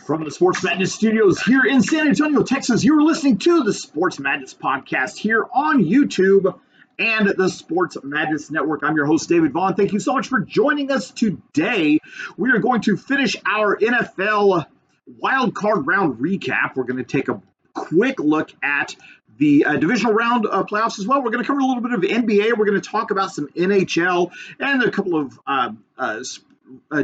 From the Sports Madness Studios here in San Antonio, Texas, you're listening to the Sports Madness Podcast here on YouTube and the Sports Madness Network. I'm your host, David Vaughn. Thank you so much for joining us today. We are going to finish our NFL Wild Card round recap. We're going to take a quick look at the divisional round playoffs as well. We're going to cover a little bit of NBA. We're going to talk about some NHL and a couple of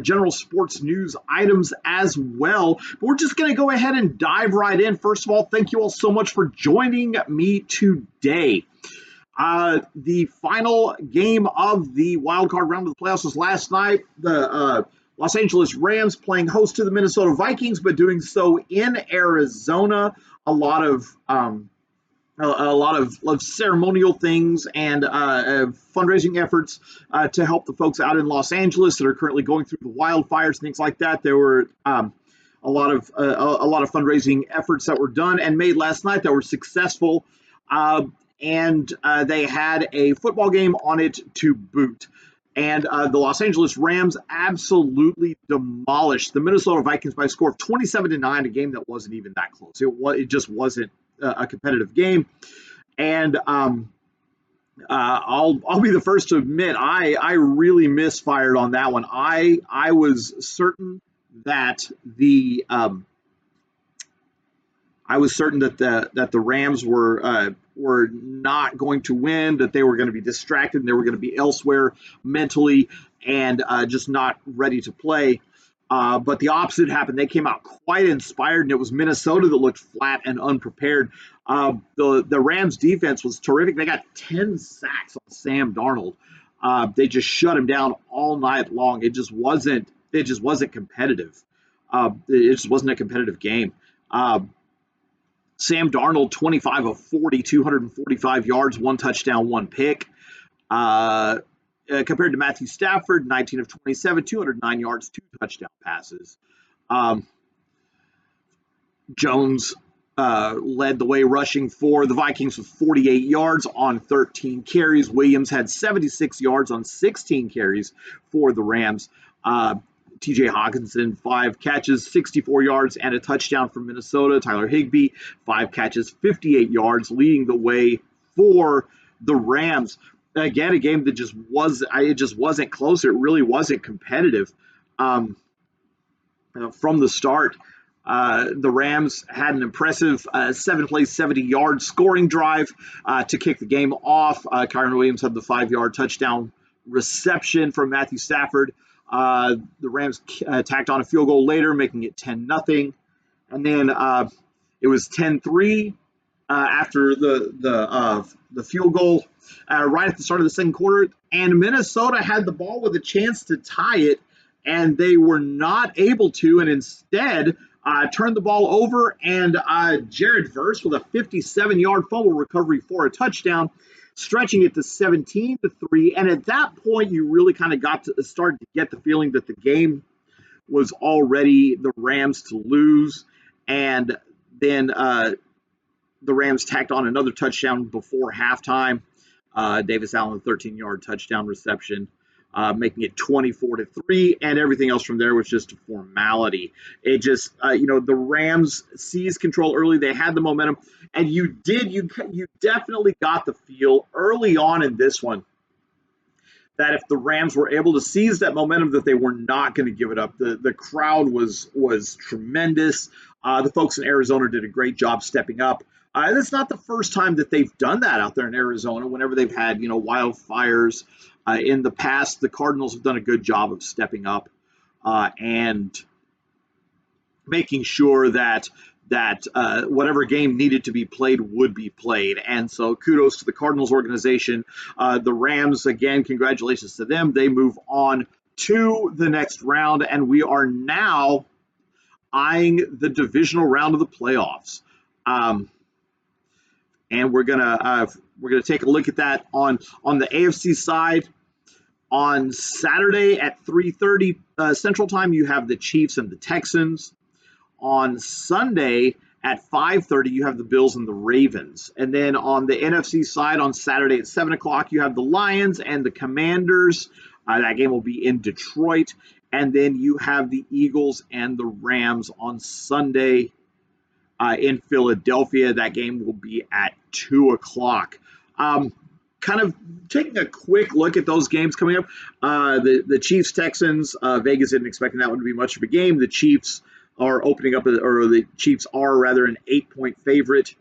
general sports news items as well. But we're just going to go ahead and dive right in. First of all, thank you all so much for joining me today. The final game of the wild card round of the playoffs was last night. The Los Angeles Rams playing host to the Minnesota Vikings, but doing so in Arizona. A lot of ceremonial things and fundraising efforts to help the folks out in Los Angeles that are currently going through the wildfires, things like that. There were a lot of fundraising efforts that were done and made last night that were successful, and they had a football game on it to boot. And the Los Angeles Rams absolutely demolished the Minnesota Vikings by a score of 27-9, a game that wasn't even that close. It just wasn't a competitive game. And I'll be the first to admit I really misfired on that one. I was certain that the Rams were not going to win, that they were going to be distracted and they were going to be elsewhere mentally and just not ready to play. But the opposite happened. They came out quite inspired, and it was Minnesota that looked flat and unprepared. The Rams defense was terrific. They got 10 sacks on Sam Darnold. They just shut him down all night long. It just wasn't competitive. It just wasn't a competitive game. Sam Darnold, 25 of 40, 245 yards, 1 touchdown, 1 pick. Compared to Matthew Stafford, 19 of 27, 209 yards, 2 touchdown passes. Jones led the way rushing for the Vikings with 48 yards on 13 carries. Williams had 76 yards on 16 carries for the Rams. TJ Hawkinson, 5 catches, 64 yards, and a touchdown for Minnesota. Tyler Higbee, 5 catches, 58 yards, leading the way for the Rams. Again, a game that just wasn't close. It really wasn't competitive from the start. The Rams had an impressive 7-play, 70-yard scoring drive to kick the game off. Kyren Williams had the 5-yard touchdown reception from Matthew Stafford. The Rams tacked on a field goal later, making it 10-0. And then it was 10-3 after the field goal right at the start of the second quarter. And Minnesota had the ball with a chance to tie it, and they were not able to, and instead turned the ball over, and Jared Verse with a 57-yard fumble recovery for a touchdown, stretching it to 17-3. And at that point, you really kind of started to get the feeling that the game was already the Rams to lose. And then the Rams tacked on another touchdown before halftime. Davis Allen, 13-yard touchdown reception, making it 24-3, and everything else from there was just a formality. It just, the Rams seized control early. They had the momentum, and you definitely got the feel early on in this one that if the Rams were able to seize that momentum, that they were not going to give it up. The crowd was tremendous. The folks in Arizona did a great job stepping up. That's not the first time that they've done that out there in Arizona. Whenever they've had, wildfires in the past, the Cardinals have done a good job of stepping up and making sure that whatever game needed to be played would be played. And so kudos to the Cardinals organization. The Rams, again, congratulations to them. They move on to the next round, and we are now eyeing the divisional round of the playoffs. And we're gonna take a look at that on the AFC side. On Saturday at 3:30 Central Time, you have the Chiefs and the Texans. On Sunday At 5:30, you have the Bills and the Ravens. And then on the NFC side, on Saturday at 7 o'clock, you have the Lions and the Commanders. That game will be in Detroit. And then you have the Eagles and the Rams on Sunday in Philadelphia. That game will be at 2 o'clock. Kind of taking a quick look at those games coming up. The Chiefs-Texans, Vegas isn't expecting that one to be much of a game. The Chiefs are opening up, or the Chiefs are rather an 8-point favorite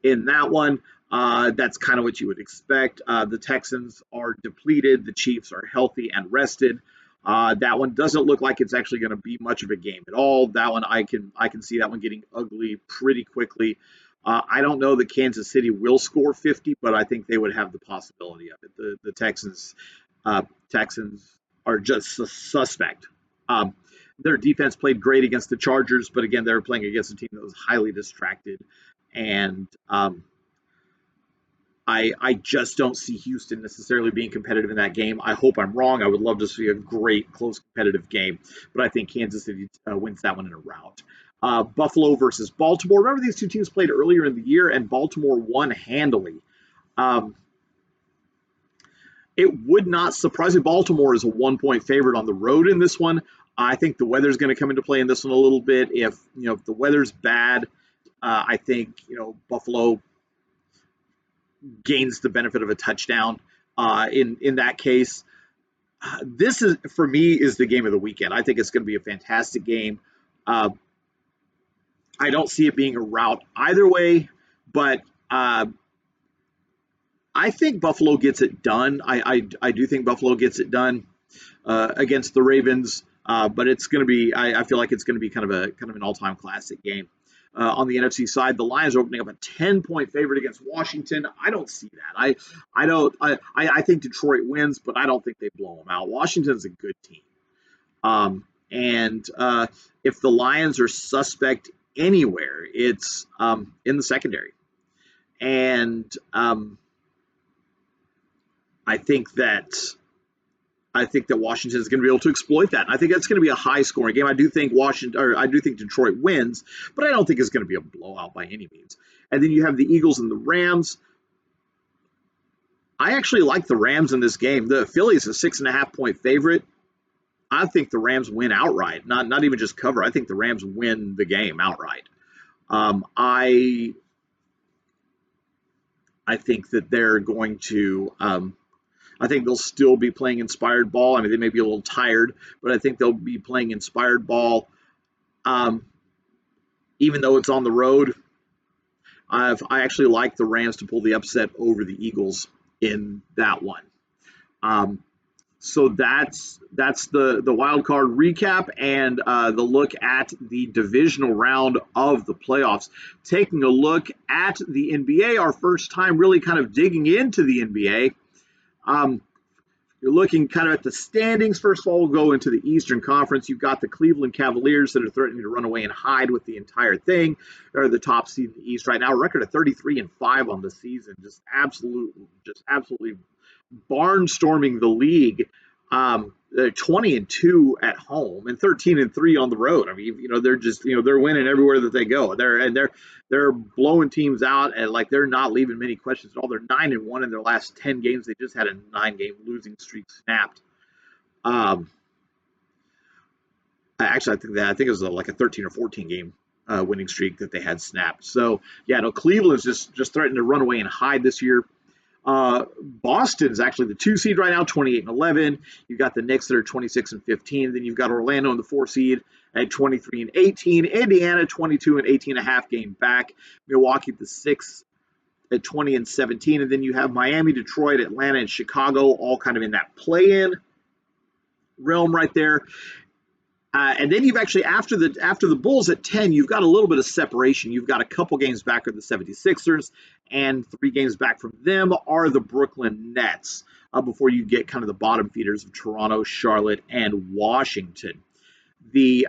in that one. That's kind of what you would expect. The Texans are depleted. The Chiefs are healthy and rested. That one doesn't look like it's actually going to be much of a game at all. That one I can see that one getting ugly pretty quickly. I don't know that Kansas City will score 50, but I think they would have the possibility of it. The Texans are just suspect. Their defense played great against the Chargers, but again, they were playing against a team that was highly distracted, and I just don't see Houston necessarily being competitive in that game. I hope I'm wrong. I would love to see a great, close, competitive game, but I think Kansas City wins that one in a rout. Buffalo versus Baltimore. Remember, these two teams played earlier in the year, and Baltimore won handily. It would not surprise me. Baltimore is a 1-point favorite on the road in this one. I think the weather's going to come into play in this one a little bit. If the weather's bad, I think Buffalo gains the benefit of a touchdown. In that case, this is for me is the game of the weekend. I think it's going to be a fantastic game. I don't see it being a rout either way, but I think Buffalo gets it done. I do think Buffalo gets it done against the Ravens, but it's going to be. I feel like it's going to be kind of an all-time classic game. On the NFC side, the Lions are opening up a 10-point favorite against Washington. I don't see that. I think Detroit wins, but I don't think they blow them out. Washington's a good team, and if the Lions are suspect anywhere, it's in the secondary, and I think that Washington is going to be able to exploit that. And I think that's going to be a high-scoring game. I do think Detroit wins, but I don't think it's going to be a blowout by any means. And then you have the Eagles and the Rams. I actually like the Rams in this game. The Phillies a 6.5-point favorite. I think the Rams win outright, not even just cover. I think the Rams win the game outright. I think that they're going to. I think they'll still be playing inspired ball. I mean, they may be a little tired, but I think they'll be playing inspired ball, even though it's on the road. I actually like the Rams to pull the upset over the Eagles in that one. So that's the wild card recap and the look at the divisional round of the playoffs. Taking a look at the NBA, our first time really kind of digging into the NBA. You're looking kind of at the standings. First of all, we'll go into the Eastern Conference. You've got the Cleveland Cavaliers that are threatening to run away and hide with the entire thing. They're the top seed in the East right now. A record of 33-5 on the season. Just absolutely barnstorming the league. They're 20-2 at home and 13-3 on the road. I mean, they're just, they're winning everywhere that they go. They're blowing teams out, and like they're not leaving many questions at all. They're 9-1 in their last 10 games. They just had a 9-game losing streak snapped. Actually, I think it was like a 13 or 14 game winning streak that they had snapped. So yeah, no, Cleveland's just threatening to run away and hide this year. Boston's actually the 2 seed right now, 28-11. You've got the Knicks that are 26-15. Then you've got Orlando in the 4 seed at 23-18. Indiana 22-18.5 game back. Milwaukee the 6 at 20-17. And then you have Miami, Detroit, Atlanta, and Chicago all kind of in that play-in realm right there. And then you've actually, after the Bulls at 10, you've got a little bit of separation. You've got a couple games back are the 76ers, and 3 games back from them are the Brooklyn Nets, before you get kind of the bottom feeders of Toronto, Charlotte, and Washington. The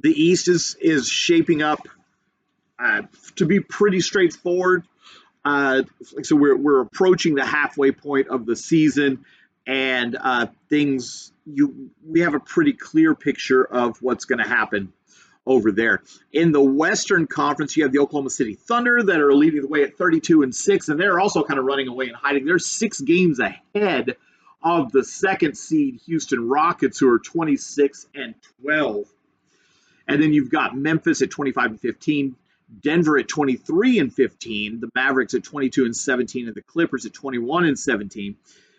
East is shaping up to be pretty straightforward. So we're approaching the halfway point of the season, and we have a pretty clear picture of what's going to happen over there. In the Western Conference, you have the Oklahoma City Thunder that are leading the way at 32-6, and they're also kind of running away and hiding. They're 6 games ahead of the second seed Houston Rockets, who are 26-12. And then you've got Memphis at 25-15, Denver at 23-15, the Mavericks at 22-17, and the Clippers at 21-17.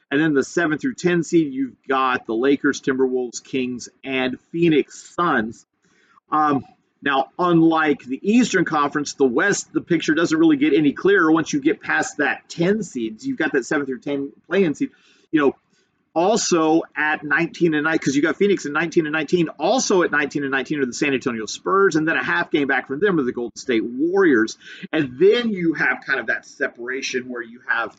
And then the 7 through 10 seed, you've got the Lakers, Timberwolves, Kings, and Phoenix Suns. Now, unlike the Eastern Conference, the West, the picture doesn't really get any clearer once you get past that 10 seeds. You've got that 7 through 10 play-in seed. Also at 19-9, because you got Phoenix at 19-19. Also at 19-19 are the San Antonio Spurs, and then a half game back from them are the Golden State Warriors. And then you have kind of that separation where you have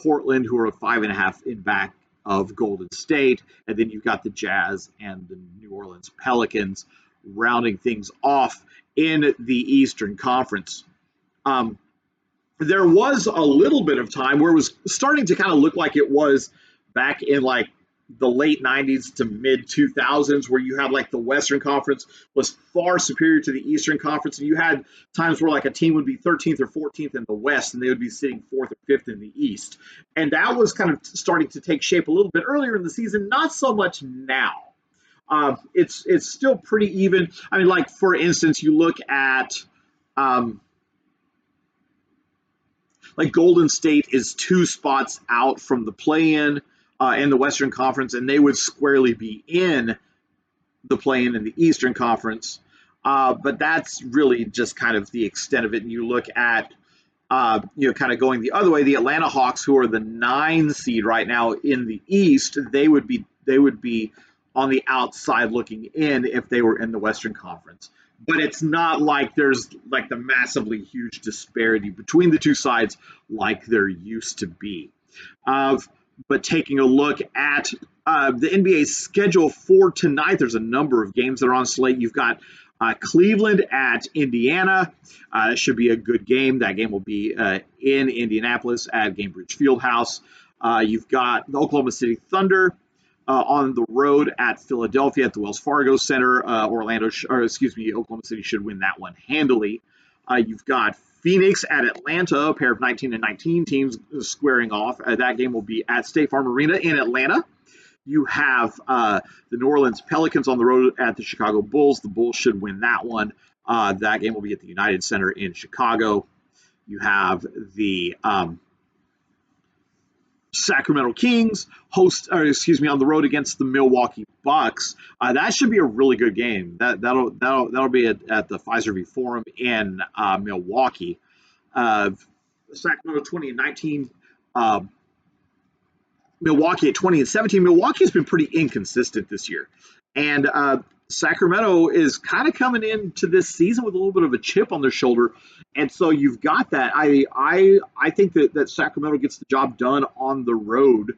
Portland, who are 5.5 in back of Golden State, and then you've got the Jazz and the New Orleans Pelicans rounding things off in the Eastern Conference. There was a little bit of time where it was starting to kind of look like it was back in like the late 90s to mid 2000s, where you had like the Western Conference was far superior to the Eastern Conference, and you had times where like a team would be 13th or 14th in the West and they would be sitting 4th or 5th in the East. And that was kind of starting to take shape a little bit earlier in the season, not so much now. It's still pretty even. I mean, like for instance, you look at like Golden State is 2 spots out from the play-in in the Western Conference, and they would squarely be in the play-in in the Eastern Conference. But that's really just kind of the extent of it. And you look at, kind of going the other way, the Atlanta Hawks, who are the 9 seed right now in the East, they would be on the outside looking in if they were in the Western Conference. But it's not like there's like the massively huge disparity between the two sides like there used to be. But taking a look at the NBA schedule for tonight, there's a number of games that are on slate. You've got Cleveland at Indiana. It should be a good game. That game will be in Indianapolis at Gainbridge Fieldhouse. You've got the Oklahoma City Thunder on the road at Philadelphia at the Wells Fargo Center. Oklahoma City should win that one handily. You've got Phoenix at Atlanta, a pair of 19-19 teams squaring off. That game will be at State Farm Arena in Atlanta. You have the New Orleans Pelicans on the road at the Chicago Bulls. The Bulls should win that one. That game will be at the United Center in Chicago. You have the Sacramento Kings on the road against the Milwaukee Bucks. That should be a really good game. That'll be at the Pfizer V Forum in Milwaukee. Sacramento 20-19, Milwaukee at 20-17. Milwaukee has been pretty inconsistent this year, and Sacramento is kind of coming into this season with a little bit of a chip on their shoulder, and so you've got that. I think that Sacramento gets the job done on the road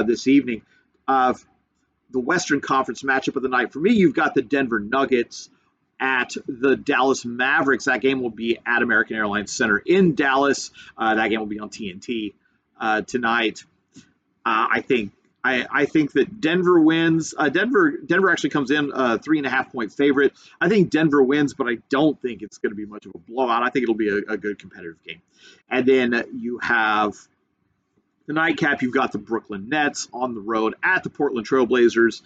this evening. The Western Conference matchup of the night for me, you've got the Denver Nuggets at the Dallas Mavericks. That game will be at American Airlines Center in Dallas. That game will be on TNT tonight. I think that Denver wins. Denver actually comes in 3.5-point favorite. I think Denver wins, but I don't think it's going to be much of a blowout. I think it'll be a good competitive game. And then you have the nightcap. You've got the Brooklyn Nets on the road at the Portland Trailblazers.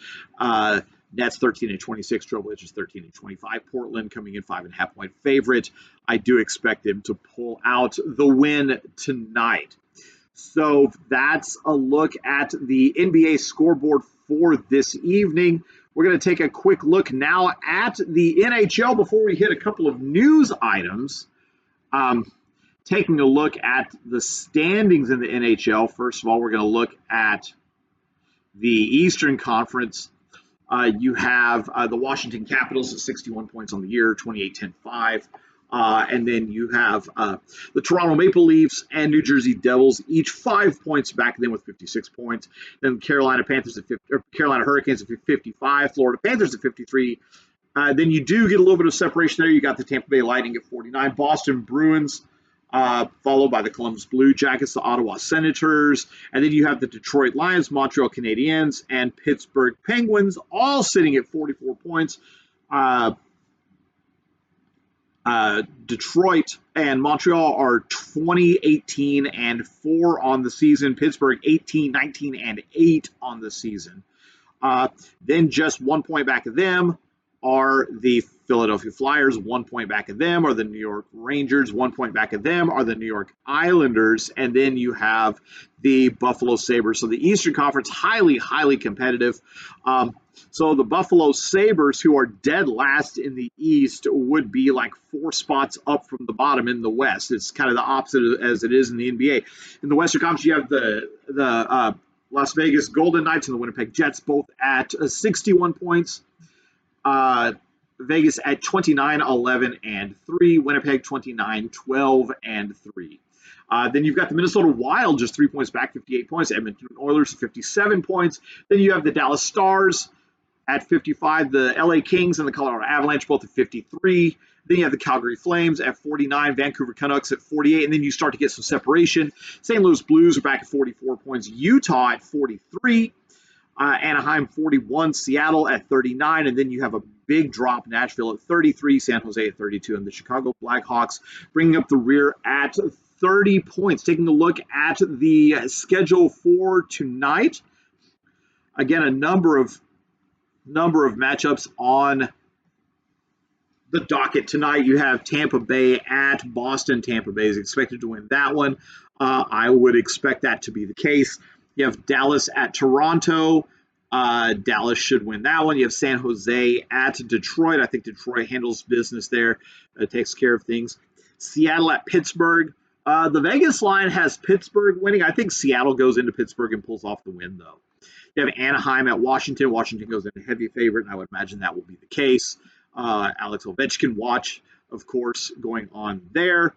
Nets 13-26, Trailblazers 13-25. Portland coming in 5.5-point favorite. I do expect them to pull out the win tonight. So that's a look at the NBA scoreboard for this evening. We're going to take a quick look now at the NHL before we hit a couple of news items. Taking a look at the standings in the NHL. First of all, we're going to look at the Eastern Conference. You have the Washington Capitals at 61 points on the year, 28-10-5. And then you have the Toronto Maple Leafs and New Jersey Devils, each 5 points back then with 56 points. Then Carolina Hurricanes at 55, Florida Panthers at 53. Then you do get a little bit of separation there. You got the Tampa Bay Lightning at 49, Boston Bruins, followed by the Columbus Blue Jackets, the Ottawa Senators, and then you have the Detroit Lions, Montreal Canadiens, and Pittsburgh Penguins, all sitting at 44 points. Detroit and Montreal are 20, 18, and 4 on the season. Pittsburgh 18, 19, and 8 on the season. Then just 1 point back of them are the Philadelphia Flyers. 1 point back of them are the New York Rangers. 1 point back of them are the New York Islanders. And then you have the Buffalo Sabres. So the Eastern Conference, highly, highly competitive. So the Buffalo Sabres, who are dead last in the East, would be like 4 spots up from the bottom in the West. It's kind of the opposite as it is in the NBA. In the Western Conference, you have the Las Vegas Golden Knights and the Winnipeg Jets, both at 61 points. Vegas at 29, 11, and 3. Winnipeg 29, 12, and 3. Then you've got the Minnesota Wild, just 3 points back, 58 points. Edmonton Oilers, 57 points. Then you have the Dallas Stars at 55. The LA Kings and the Colorado Avalanche, both at 53. Then you have the Calgary Flames at 49, Vancouver Canucks at 48, and then you start to get some separation. St. Louis Blues are back at 44 points. Utah at 43. Anaheim 41, Seattle at 39, and then you have a big drop. Nashville at 33, San Jose at 32, and the Chicago Blackhawks bringing up the rear at 30 points. Taking a look at the schedule for tonight. Again, a number of matchups on the docket tonight. You have Tampa Bay at Boston. Tampa Bay is expected to win that one. I would expect that to be the case. You have Dallas at Toronto. Dallas should win that one. You have San Jose at Detroit. I think Detroit handles business there, takes care of things. Seattle at Pittsburgh. The Vegas line has Pittsburgh winning. I think Seattle goes into Pittsburgh and pulls off the win, though. You have Anaheim at Washington. Washington goes in a heavy favorite, and I would imagine that will be the case. Alex Ovechkin watch, of course, going on there.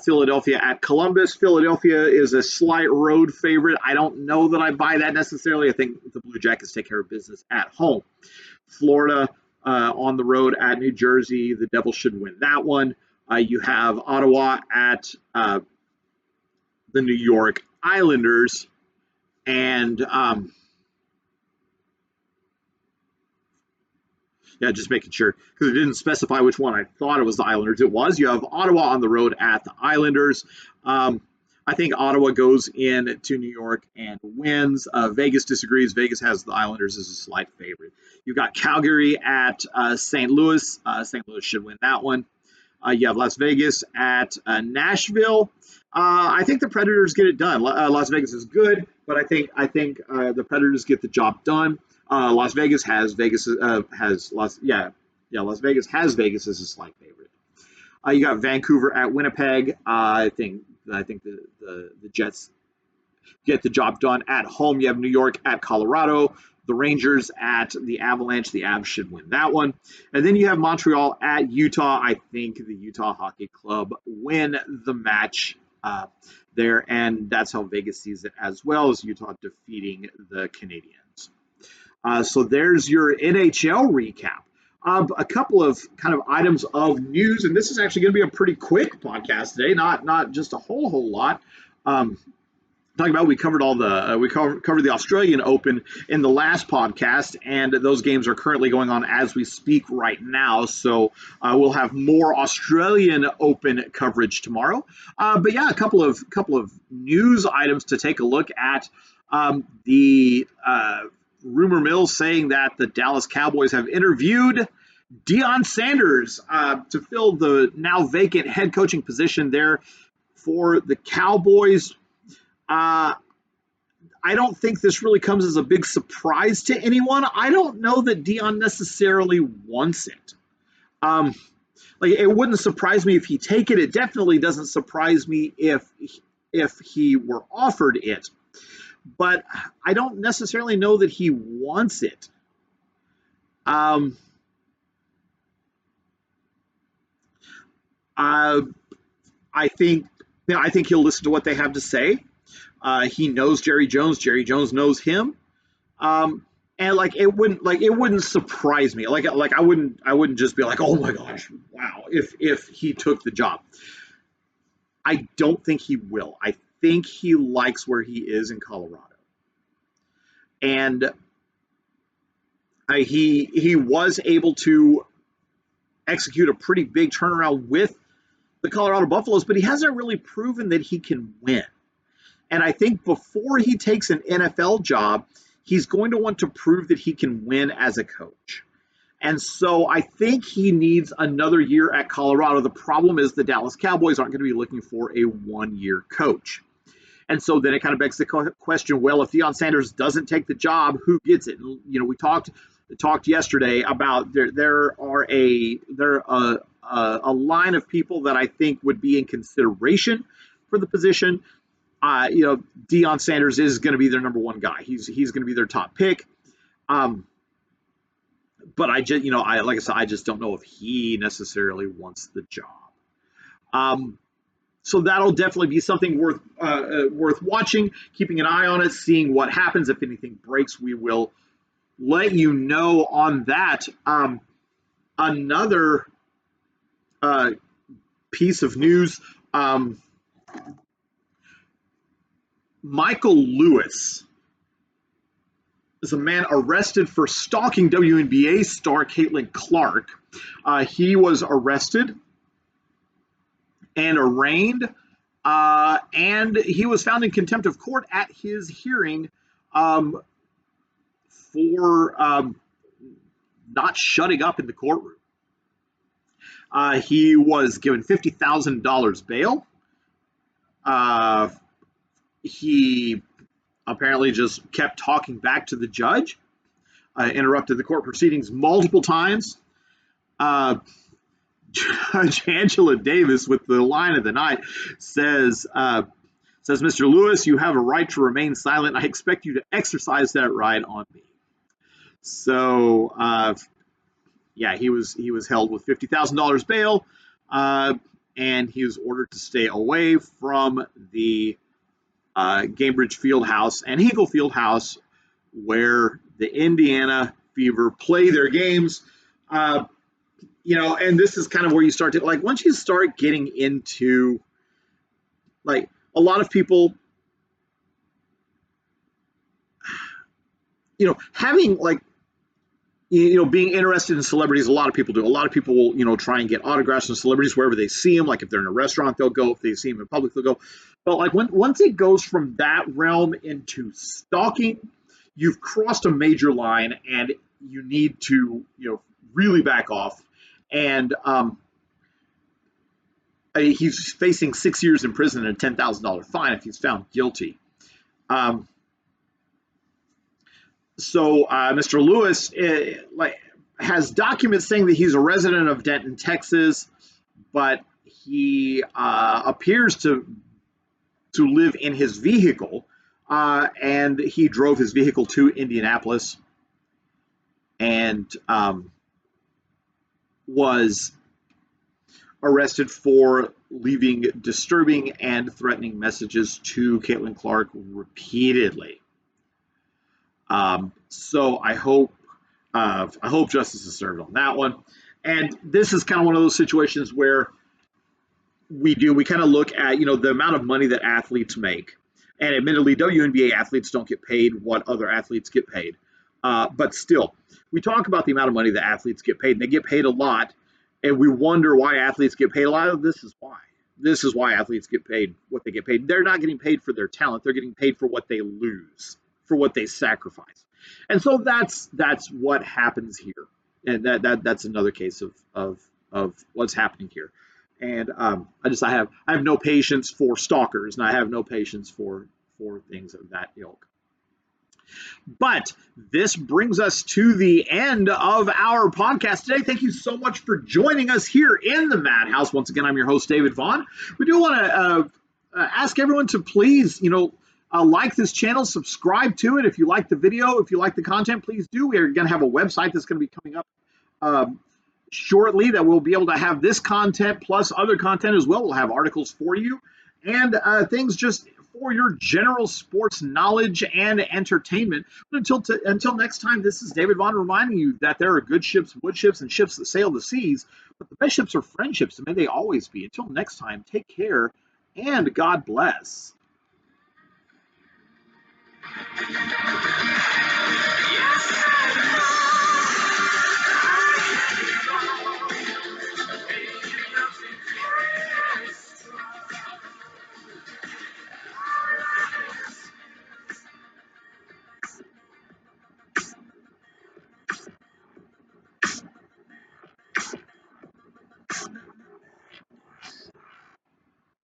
Philadelphia at Columbus. Philadelphia is a slight road favorite. I don't know that I buy that necessarily. I think the Blue Jackets take care of business at home. Florida on the road at New Jersey. The Devils should win that one. You have Ottawa at the New York Islanders. And yeah, just making sure, because it didn't specify which one. I thought it was the Islanders. It was. You have Ottawa on the road at the Islanders. I think Ottawa goes in to New York and wins. Vegas disagrees. Vegas has the Islanders as a slight favorite. You've got Calgary at St. Louis. St. Louis should win that one. You have Las Vegas at Nashville. I think the Predators get it done. Las Vegas is good, but I think the Predators get the job done. Las Vegas has Vegas Las Vegas has Vegas as a slight favorite. You got Vancouver at Winnipeg. I think the Jets get the job done at home. You have New York at Colorado. The Rangers at the Avalanche. The Avs should win that one. And then you have Montreal at Utah. I think the Utah Hockey Club win the match there, and that's how Vegas sees it, as well as Utah defeating the Canadiens. So there's your NHL recap. A couple of kind of items of news, and this is actually going to be a pretty quick podcast today, not just a whole lot. Talking about we covered the Australian Open in the last podcast, and those games are currently going on as we speak right now. So we'll have more Australian Open coverage tomorrow. But yeah, a couple of news items to take a look at. The rumor mill saying that the Dallas Cowboys have interviewed Deion Sanders to fill the now vacant head coaching position there for the Cowboys. I don't think this really comes as a big surprise to anyone. I don't know that Deion necessarily wants it. It wouldn't surprise me if he take it. It definitely doesn't surprise me if he were offered it. But I don't necessarily know that he wants it. I think he'll listen to what they have to say. He knows Jerry Jones. Jerry Jones knows him. And it wouldn't surprise me. I wouldn't just be like, oh my gosh, wow, if he took the job. I don't think he will. I think he likes where he is in Colorado. And he was able to execute a pretty big turnaround with the Colorado Buffaloes, but he hasn't really proven that he can win. And I think before he takes an NFL job, he's going to want to prove that he can win as a coach. And so I think he needs another year at Colorado. The problem is the Dallas Cowboys aren't going to be looking for a one-year coach. And so then it kind of begs the question, well, if Deion Sanders doesn't take the job, who gets it? And, we talked yesterday about there are a line of people that I think would be in consideration for the position. Deion Sanders is going to be their number one guy. He's going to be their top pick. But I just, like I said, I just don't know if he necessarily wants the job. So that'll definitely be something worth watching, keeping an eye on it, seeing what happens. If anything breaks, we will let you know on that. Another piece of news: Michael Lewis is a man arrested for stalking WNBA star Caitlin Clark. He was arrested and arraigned, and he was found in contempt of court at his hearing for not shutting up in the courtroom. He was given $50,000 bail. He apparently just kept talking back to the judge, interrupted the court proceedings multiple times. Judge Angela Davis, with the line of the night, says, Mr. Lewis, you have a right to remain silent. I expect you to exercise that right on me. So, he was held with $50,000 bail, and he was ordered to stay away from the Gainbridge Fieldhouse and Hinkle Fieldhouse, where the Indiana Fever play their games. And this is kind of where you start to, like, once you start getting into, like, a lot of people, having, like, being interested in celebrities, a lot of people do. A lot of people will, try and get autographs from celebrities wherever they see them. Like if they're in a restaurant, they'll go. If they see them in public, they'll go. But like once it goes from that realm into stalking, you've crossed a major line, and you need to, really back off. And he's facing 6 years in prison and a $10,000 fine if he's found guilty. So Mr. Lewis has documents saying that he's a resident of Denton, Texas, but he appears to live in his vehicle, and he drove his vehicle to Indianapolis and was arrested for leaving disturbing and threatening messages to Caitlin Clark repeatedly. So I hope justice is served on that one. And this is kind of one of those situations where we kind of look at, the amount of money that athletes make. And admittedly, WNBA athletes don't get paid what other athletes get paid. But still, we talk about the amount of money that athletes get paid, and they get paid a lot. And we wonder why athletes get paid a lot. This is why. This is why athletes get paid what they get paid. They're not getting paid for their talent. They're getting paid for what they lose, for what they sacrifice. And so that's what happens here. And that's another case of what's happening here. And I have no patience for stalkers, and I have no patience for things of that ilk. But this brings us to the end of our podcast today. Thank you so much for joining us here in the Madhouse. Once again, I'm your host, David Vaughn. We do want to ask everyone to please, like this channel, subscribe to it. If you like the video, if you like the content, please do. We're going to have a website that's going to be coming up shortly that we'll be able to have this content plus other content as well. We'll have articles for you and things just for your general sports knowledge and entertainment. But until next time, this is David Vaughn reminding you that there are good ships, wood ships, and ships that sail the seas, but the best ships are friendships, and may they always be. Until next time, take care, and God bless. Yes!